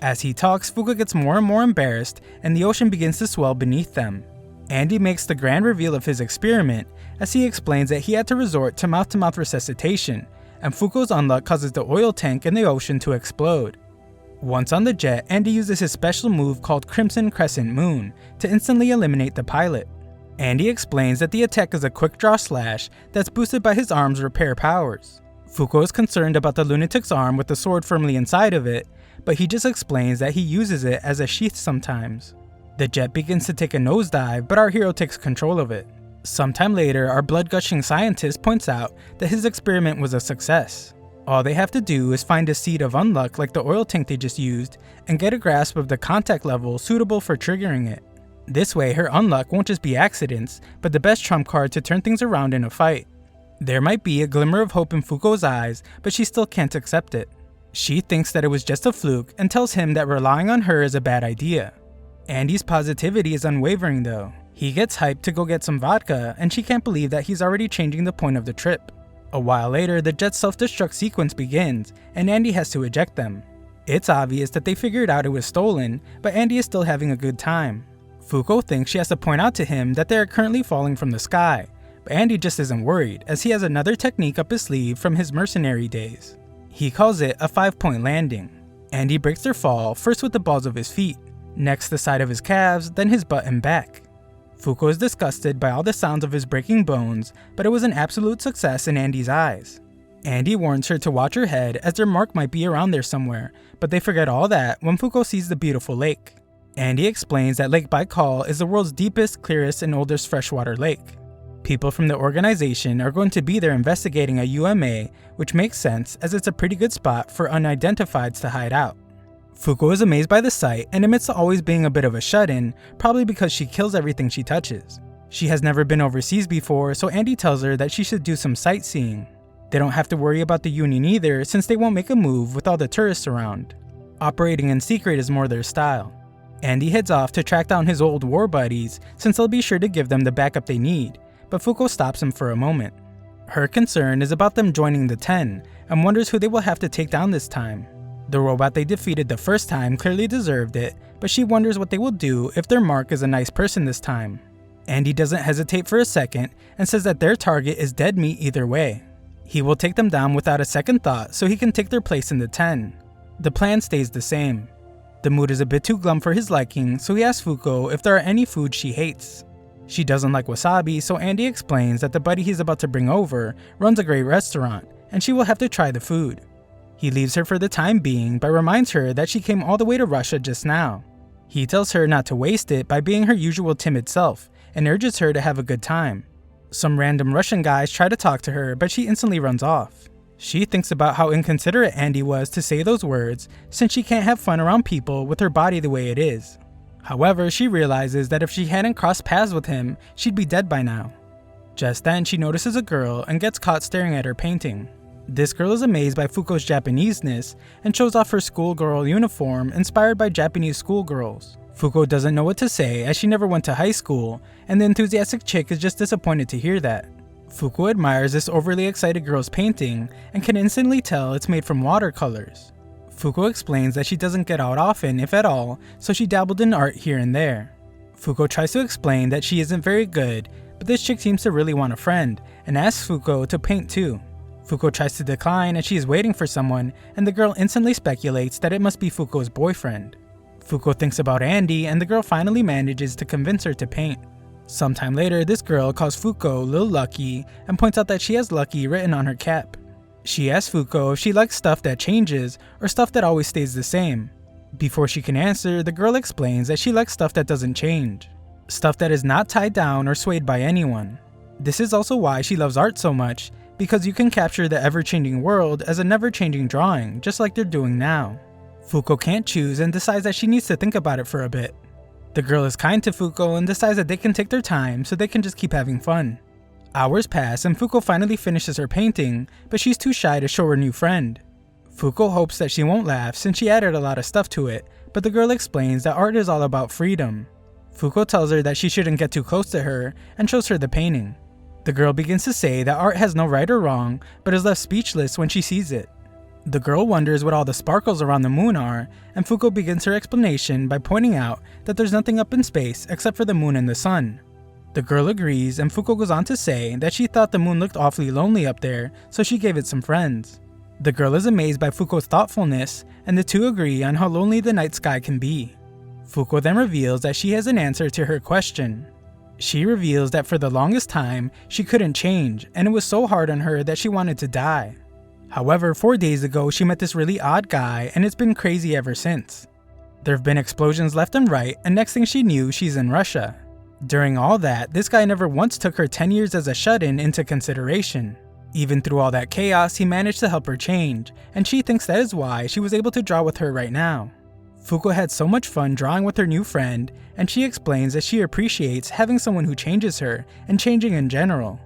As he talks, Fuko gets more and more embarrassed, and the ocean begins to swell beneath them. Andy makes the grand reveal of his experiment, as he explains that he had to resort to mouth-to-mouth resuscitation, and Fuko's Unluck causes the oil tank in the ocean to explode. Once on the jet, Andy uses his special move called Crimson Crescent Moon to instantly eliminate the pilot. Andy explains that the attack is a quick draw slash that's boosted by his arm's repair powers. Fuko is concerned about the lunatic's arm with the sword firmly inside of it, but he just explains that he uses it as a sheath sometimes. The jet begins to take a nosedive, but our hero takes control of it. Sometime later, our blood-gushing scientist points out that his experiment was a success. All they have to do is find a seed of Unluck like the oil tank they just used, and get a grasp of the contact level suitable for triggering it. This way, her Unluck won't just be accidents, but the best trump card to turn things around in a fight. There might be a glimmer of hope in Fuko's eyes, but she still can't accept it. She thinks that it was just a fluke and tells him that relying on her is a bad idea. Andy's positivity is unwavering though. He gets hyped to go get some vodka, and she can't believe that he's already changing the point of the trip. A while later, the jet's self-destruct sequence begins, and Andy has to eject them. It's obvious that they figured out it was stolen, but Andy is still having a good time. Fuko thinks she has to point out to him that they are currently falling from the sky, but Andy just isn't worried, as he has another technique up his sleeve from his mercenary days. He calls it a 5-point landing. Andy breaks their fall, first with the balls of his feet, next the side of his calves, then his butt and back. Fuko is disgusted by all the sounds of his breaking bones, but it was an absolute success in Andy's eyes. Andy warns her to watch her head as their mark might be around there somewhere, but they forget all that when Fuko sees the beautiful lake. Andy explains that Lake Baikal is the world's deepest, clearest, and oldest freshwater lake. People from the organization are going to be there investigating a UMA, which makes sense as it's a pretty good spot for unidentifieds to hide out. Fuko is amazed by the sight and admits to always being a bit of a shut-in, probably because she kills everything she touches. She has never been overseas before, so Andy tells her that she should do some sightseeing. They don't have to worry about the Union either, since they won't make a move with all the tourists around. Operating in secret is more their style. Andy heads off to track down his old war buddies, since they'll be sure to give them the backup they need, but Fuko stops him for a moment. Her concern is about them joining the 10, and wonders who they will have to take down this time. The robot they defeated the first time clearly deserved it, but she wonders what they will do if their mark is a nice person this time. Andy doesn't hesitate for a second and says that their target is dead meat either way. He will take them down without a second thought so he can take their place in the 10. The plan stays the same. The mood is a bit too glum for his liking, so he asks Fuko if there are any foods she hates. She doesn't like wasabi, so Andy explains that the buddy he's about to bring over runs a great restaurant, and she will have to try the food. He leaves her for the time being, but reminds her that she came all the way to Russia just now. He tells her not to waste it by being her usual timid self, and urges her to have a good time. Some random Russian guys try to talk to her, but she instantly runs off. She thinks about how inconsiderate Andy was to say those words, since she can't have fun around people with her body the way it is. However, she realizes that if she hadn't crossed paths with him, she'd be dead by now. Just then, she notices a girl and gets caught staring at her painting. This girl is amazed by Fuko's Japanese-ness and shows off her schoolgirl uniform inspired by Japanese schoolgirls. Fuko doesn't know what to say as she never went to high school, and the enthusiastic chick is just disappointed to hear that. Fuko admires this overly excited girl's painting and can instantly tell it's made from watercolors. Fuko explains that she doesn't get out often, if at all, so she dabbled in art here and there. Fuko tries to explain that she isn't very good, but this chick seems to really want a friend, and asks Fuko to paint too. Fuko tries to decline as she is waiting for someone, and the girl instantly speculates that it must be Fuko's boyfriend. Fuko thinks about Andy, and the girl finally manages to convince her to paint. Sometime later, this girl calls Fuko Lil Lucky and points out that she has Lucky written on her cap. She asks Fuko if she likes stuff that changes or stuff that always stays the same. Before she can answer, the girl explains that she likes stuff that doesn't change. Stuff that is not tied down or swayed by anyone. This is also why she loves art so much, because you can capture the ever-changing world as a never-changing drawing, just like they're doing now. Fuko can't choose and decides that she needs to think about it for a bit. The girl is kind to Fuko and decides that they can take their time so they can just keep having fun. Hours pass and Fuko finally finishes her painting, but she's too shy to show her new friend. Fuko hopes that she won't laugh since she added a lot of stuff to it, but the girl explains that art is all about freedom. Fuko tells her that she shouldn't get too close to her and shows her the painting. The girl begins to say that art has no right or wrong, but is left speechless when she sees it. The girl wonders what all the sparkles around the moon are, and Fuko begins her explanation by pointing out that there's nothing up in space except for the moon and the sun. The girl agrees, and Fuko goes on to say that she thought the moon looked awfully lonely up there, so she gave it some friends. The girl is amazed by Fuko's thoughtfulness, and the two agree on how lonely the night sky can be. Fuko then reveals that she has an answer to her question. She reveals that for the longest time, she couldn't change, and it was so hard on her that she wanted to die. However, 4 days ago, she met this really odd guy, and it's been crazy ever since. There have been explosions left and right, and next thing she knew, she's in Russia. During all that, this guy never once took her 10 years as a shut-in into consideration. Even through all that chaos, he managed to help her change, and she thinks that is why she was able to draw with her right now. Fuko had so much fun drawing with her new friend, and she explains that she appreciates having someone who changes her, and changing in general.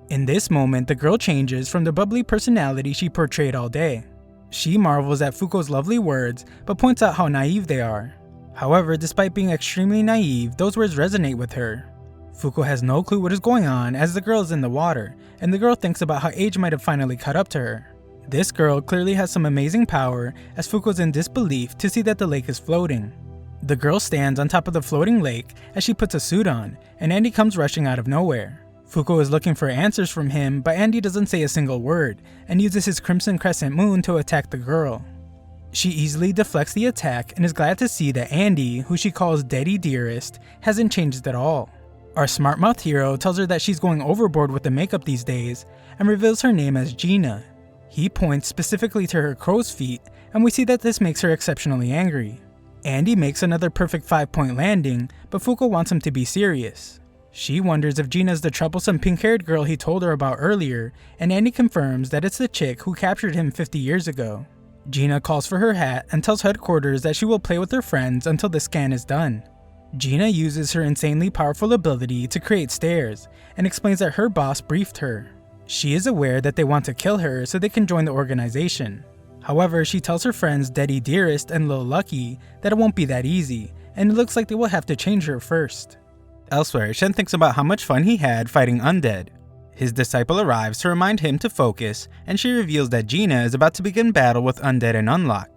In this moment, the girl changes from the bubbly personality she portrayed all day. She marvels at Fuko's lovely words, but points out how naive they are. However, despite being extremely naive, those words resonate with her. Fuko has no clue what is going on as the girl is in the water, and the girl thinks about how age might have finally caught up to her. This girl clearly has some amazing power, as Fuko's in disbelief to see that the lake is floating. The girl stands on top of the floating lake as she puts a suit on, and Andy comes rushing out of nowhere. Fuko is looking for answers from him, but Andy doesn't say a single word, and uses his crimson crescent moon to attack the girl. She easily deflects the attack and is glad to see that Andy, who she calls Daddy Dearest, hasn't changed at all. Our smart mouth hero tells her that she's going overboard with the makeup these days, and reveals her name as Gina. He points specifically to her crow's feet, and we see that this makes her exceptionally angry. Andy makes another perfect 5-point landing, but Fuko wants him to be serious. She wonders if Gina's the troublesome pink-haired girl he told her about earlier, and Andy confirms that it's the chick who captured him 50 years ago. Gina calls for her hat and tells headquarters that she will play with her friends until the scan is done. Gina uses her insanely powerful ability to create stairs and explains that her boss briefed her. She is aware that they want to kill her so they can join the organization. However, she tells her friends Daddy Dearest and Lil Lucky that it won't be that easy, and it looks like they will have to change her first. Elsewhere, Shen thinks about how much fun he had fighting Undead. His disciple arrives to remind him to focus, and she reveals that Gina is about to begin battle with Undead and Unluck.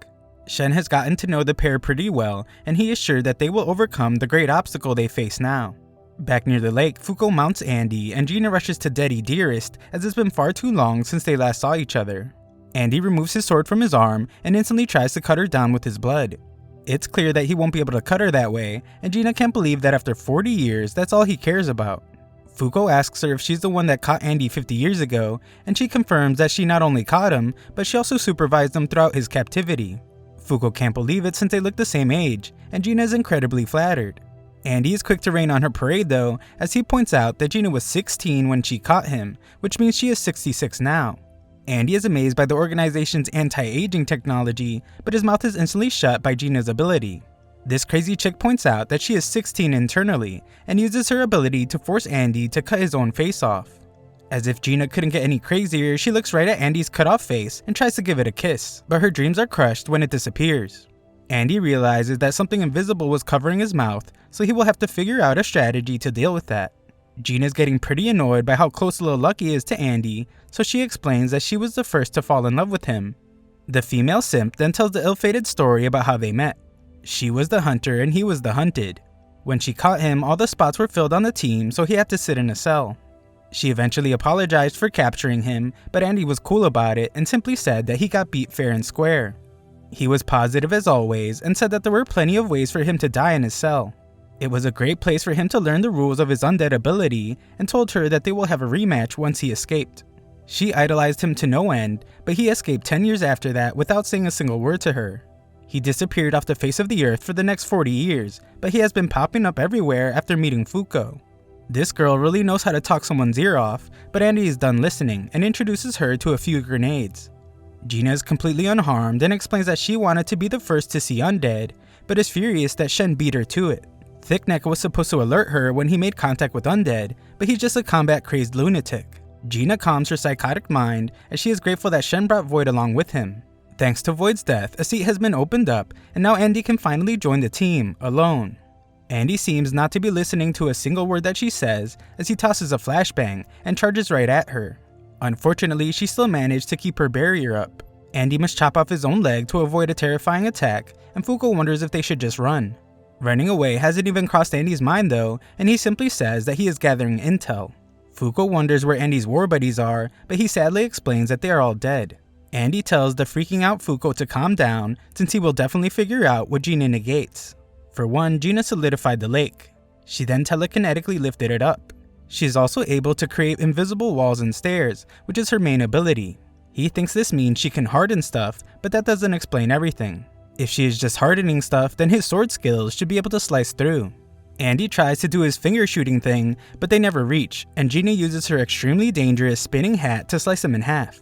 Shen has gotten to know the pair pretty well, and he is sure that they will overcome the great obstacle they face now. Back near the lake, Fuko mounts Andy, and Gina rushes to Daddy Dearest as it's been far too long since they last saw each other. Andy removes his sword from his arm and instantly tries to cut her down with his blood. It's clear that he won't be able to cut her that way, and Gina can't believe that after 40 years, that's all he cares about. Fuko asks her if she's the one that caught Andy 50 years ago, and she confirms that she not only caught him, but she also supervised him throughout his captivity. Fuko can't believe it since they look the same age, and Gina is incredibly flattered. Andy is quick to rain on her parade though, as he points out that Gina was 16 when she caught him, which means she is 66 now. Andy is amazed by the organization's anti-aging technology, but his mouth is instantly shut by Gina's ability. This crazy chick points out that she is 16 internally, and uses her ability to force Andy to cut his own face off. As if Gina couldn't get any crazier, she looks right at Andy's cut off face and tries to give it a kiss, but her dreams are crushed when it disappears. Andy realizes that something invisible was covering his mouth, so he will have to figure out a strategy to deal with that. Gina's getting pretty annoyed by how close Lil Lucky is to Andy, so she explains that she was the first to fall in love with him. The female simp then tells the ill-fated story about how they met. She was the hunter and he was the hunted. When she caught him, all the spots were filled on the team, so he had to sit in a cell. She eventually apologized for capturing him, but Andy was cool about it and simply said that he got beat fair and square. He was positive as always and said that there were plenty of ways for him to die in his cell. It was a great place for him to learn the rules of his undead ability, and told her that they will have a rematch once he escaped. She idolized him to no end, but he escaped 10 years after that without saying a single word to her. He disappeared off the face of the earth for the next 40 years, but he has been popping up everywhere after meeting Fuko. This girl really knows how to talk someone's ear off, but Andy is done listening and introduces her to a few grenades. Gina is completely unharmed and explains that she wanted to be the first to see Undead, but is furious that Shen beat her to it. Thickneck was supposed to alert her when he made contact with Undead, but he's just a combat-crazed lunatic. Gina calms her psychotic mind as she is grateful that Shen brought Void along with him. Thanks to Void's death, a seat has been opened up, and now Andy can finally join the team, alone. Andy seems not to be listening to a single word that she says as he tosses a flashbang and charges right at her. Unfortunately, she still managed to keep her barrier up. Andy must chop off his own leg to avoid a terrifying attack, and Fuko wonders if they should just run. Running away hasn't even crossed Andy's mind though, and he simply says that he is gathering intel. Fuko wonders where Andy's war buddies are, but he sadly explains that they are all dead. Andy tells the freaking out Fuko to calm down, since he will definitely figure out what Gina negates. For one, Gina solidified the lake. She then telekinetically lifted it up. She is also able to create invisible walls and stairs, which is her main ability. He thinks this means she can harden stuff, but that doesn't explain everything. If she is just hardening stuff, then his sword skills should be able to slice through. Andy tries to do his finger shooting thing, but they never reach, and Gina uses her extremely dangerous spinning hat to slice him in half.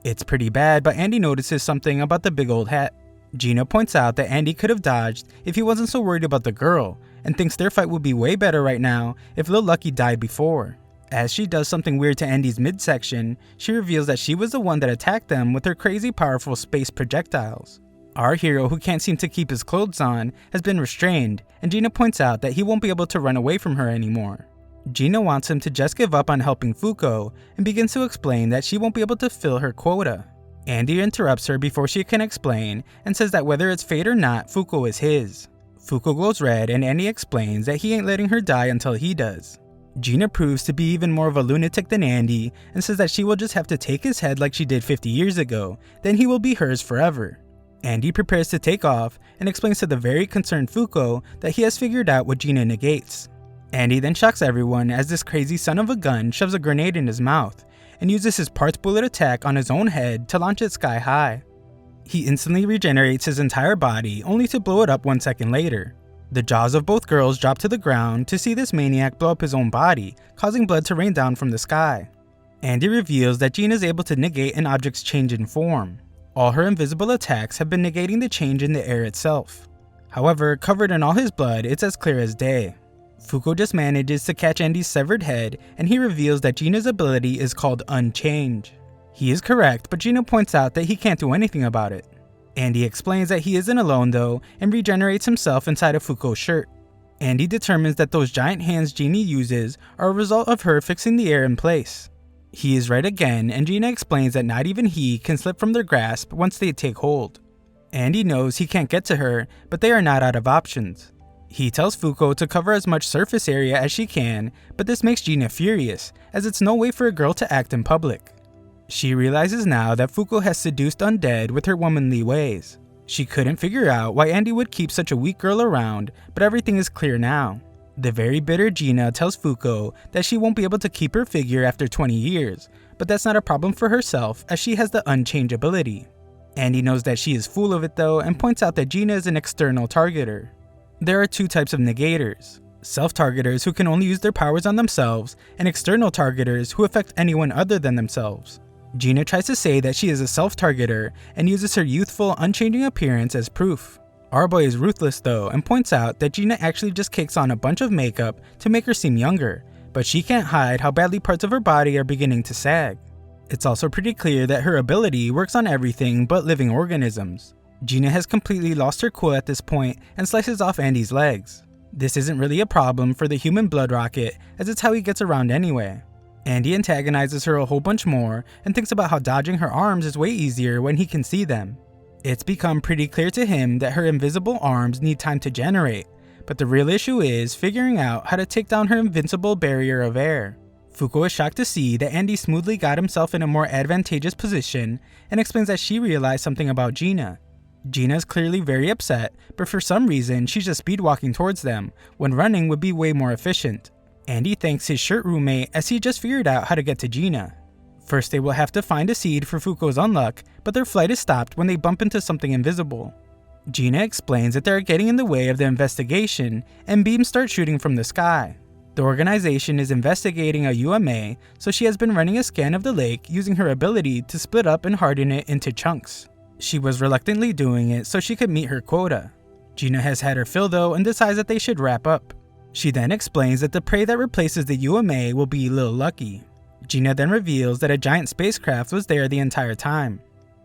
It's pretty bad, but Andy notices something about the big old hat. Gina points out that Andy could have dodged if he wasn't so worried about the girl, and thinks their fight would be way better right now if Lil Lucky died before. As she does something weird to Andy's midsection, she reveals that she was the one that attacked them with her crazy powerful space projectiles. Our hero, who can't seem to keep his clothes on, has been restrained, and Gina points out that he won't be able to run away from her anymore. Gina wants him to just give up on helping Fuko, and begins to explain that she won't be able to fill her quota. Andy interrupts her before she can explain, and says that whether it's fate or not, Fuko is his. Fuko glows red, and Andy explains that he ain't letting her die until he does. Gina proves to be even more of a lunatic than Andy, and says that she will just have to take his head like she did 50 years ago, then he will be hers forever. Andy prepares to take off, and explains to the very concerned Fuko that he has figured out what Gina negates. Andy then shocks everyone as this crazy son of a gun shoves a grenade in his mouth, and uses his parts bullet attack on his own head to launch it sky high. He instantly regenerates his entire body, only to blow it up 1 second later. The jaws of both girls drop to the ground to see this maniac blow up his own body, causing blood to rain down from the sky. Andy reveals that Gina is able to negate an object's change in form. All her invisible attacks have been negating the change in the air itself. However, covered in all his blood, it's as clear as day. Fuko just manages to catch Andy's severed head, and he reveals that Gina's ability is called Unchange. He is correct, but Gina points out that he can't do anything about it. Andy explains that he isn't alone though, and regenerates himself inside of Fuko's shirt. Andy determines that those giant hands Gina uses are a result of her fixing the air in place. He is right again, and Gina explains that not even he can slip from their grasp once they take hold. Andy knows he can't get to her, but they are not out of options. He tells Fuko to cover as much surface area as she can, but this makes Gina furious, as it's no way for a girl to act in public. She realizes now that Fuko has seduced Undead with her womanly ways. She couldn't figure out why Andy would keep such a weak girl around, but everything is clear now. The very bitter Gina tells Fuko that she won't be able to keep her figure after 20 years, but that's not a problem for herself as she has the Unchange ability. Andy knows that she is full of it though, and points out that Gina is an external targeter. There are two types of negators: self-targeters who can only use their powers on themselves, and external targeters who affect anyone other than themselves. Gina tries to say that she is a self-targeter and uses her youthful, unchanging appearance as proof. Our boy is ruthless though, and points out that Gina actually just kicks on a bunch of makeup to make her seem younger, but she can't hide how badly parts of her body are beginning to sag. It's also pretty clear that her ability works on everything but living organisms. Gina has completely lost her cool at this point and slices off Andy's legs. This isn't really a problem for the human blood rocket, as it's how he gets around anyway. Andy antagonizes her a whole bunch more and thinks about how dodging her arms is way easier when he can see them. It's become pretty clear to him that her invisible arms need time to generate, but the real issue is figuring out how to take down her invincible barrier of air. Fuko is shocked to see that Andy smoothly got himself in a more advantageous position and explains that she realized something about Gina. Gina is clearly very upset, but for some reason she's just speed walking towards them, when running would be way more efficient. Andy thanks his shirt roommate as he just figured out how to get to Gina. First they will have to find a seed for Fuko's Unluck, but their flight is stopped when they bump into something invisible. Gina explains that they are getting in the way of the investigation, and beams start shooting from the sky. The organization is investigating a UMA, so she has been running a scan of the lake using her ability to split up and harden it into chunks. She was reluctantly doing it so she could meet her quota. Gina has had her fill though and decides that they should wrap up. She then explains that the prey that replaces the UMA will be Lil Lucky. Gina then reveals that a giant spacecraft was there the entire time.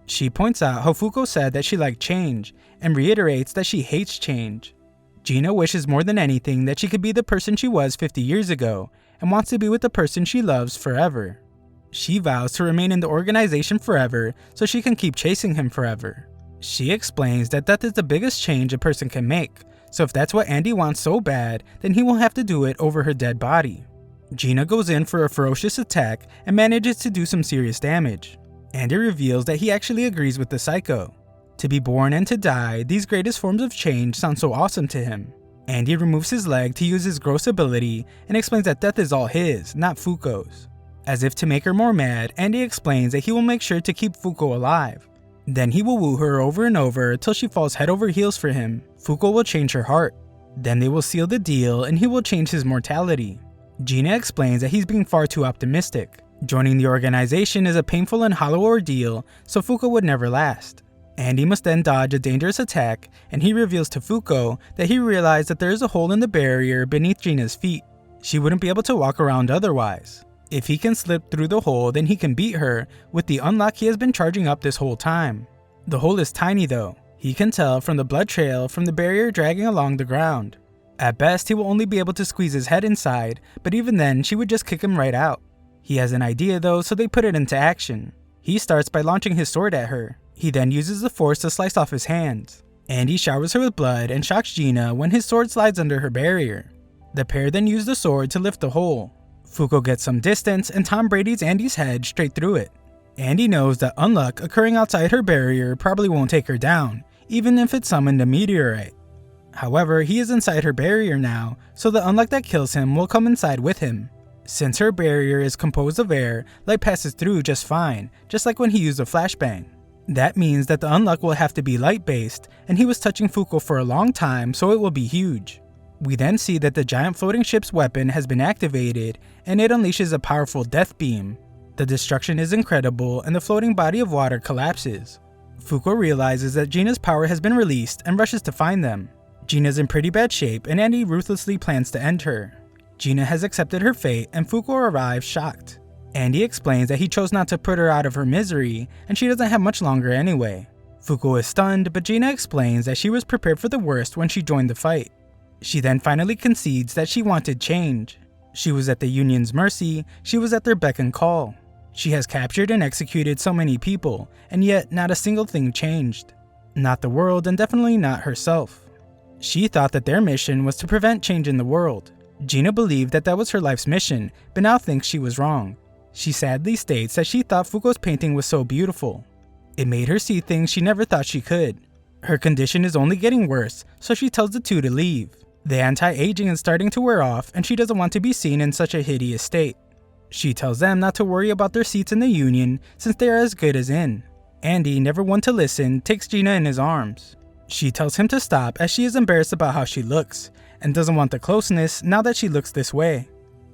She points out how Fuko said that she liked change, and reiterates that she hates change. Gina wishes more than anything that she could be the person she was 50 years ago, and wants to be with the person she loves forever. She vows to remain in the organization forever so she can keep chasing him forever. She explains that death is the biggest change a person can make, so if that's what Andy wants so bad, then he will have to do it over her dead body. Gina goes in for a ferocious attack and manages to do some serious damage. Andy reveals that he actually agrees with the psycho. To be born and to die, these greatest forms of change sound so awesome to him. Andy removes his leg to use his gross ability and explains that death is all his, not Fuko's. As if to make her more mad, Andy explains that he will make sure to keep Fuko alive. Then he will woo her over and over till she falls head over heels for him. Fuko will change her heart. Then they will seal the deal and he will change his mortality. Gina explains that he's being far too optimistic. Joining the organization is a painful and hollow ordeal, so Fuko would never last. Andy must then dodge a dangerous attack, and he reveals to Fuko that he realized that there is a hole in the barrier beneath Gina's feet. She wouldn't be able to walk around otherwise. If he can slip through the hole, then he can beat her with the unlock he has been charging up this whole time. The hole is tiny though. He can tell from the blood trail from the barrier dragging along the ground. At best, he will only be able to squeeze his head inside, but even then, she would just kick him right out. He has an idea though, so they put it into action. He starts by launching his sword at her. He then uses the force to slice off his hands. Andy showers her with blood and shocks Gina when his sword slides under her barrier. The pair then use the sword to lift the hole. Fuko gets some distance and Tom Brady's Andy's head straight through it. Andy knows that Unluck occurring outside her barrier probably won't take her down, even if it summoned a meteorite. However, he is inside her barrier now, so the Unluck that kills him will come inside with him. Since her barrier is composed of air, light passes through just fine, just like when he used a flashbang. That means that the Unluck will have to be light-based, and he was touching Fuko for a long time, so it will be huge. We then see that the giant floating ship's weapon has been activated, and it unleashes a powerful death beam. The destruction is incredible, and the floating body of water collapses. Fuko realizes that Gina's power has been released and rushes to find them. Gina's in pretty bad shape, and Andy ruthlessly plans to end her. Gina has accepted her fate, and Fuko arrives shocked. Andy explains that he chose not to put her out of her misery, and she doesn't have much longer anyway. Fuko is stunned, but Gina explains that she was prepared for the worst when she joined the fight. She then finally concedes that she wanted change. She was at the Union's mercy, she was at their beck and call. She has captured and executed so many people, and yet not a single thing changed. Not the world, and definitely not herself. She thought that their mission was to prevent change in the world. Gina believed that that was her life's mission, but now thinks she was wrong. She sadly states that she thought Fuko's painting was so beautiful. It made her see things she never thought she could. Her condition is only getting worse, so she tells the two to leave. The anti-aging is starting to wear off, and she doesn't want to be seen in such a hideous state. She tells them not to worry about their seats in the Union since they are as good as in. Andy, never one to listen, takes Gina in his arms. She tells him to stop as she is embarrassed about how she looks, and doesn't want the closeness now that she looks this way.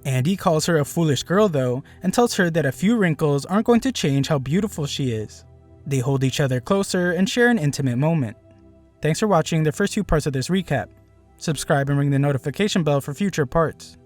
Andy calls her a foolish girl though, and tells her that a few wrinkles aren't going to change how beautiful she is. They hold each other closer and share an intimate moment. Thanks for watching the first 2 parts of this recap. Subscribe and ring the notification bell for future parts.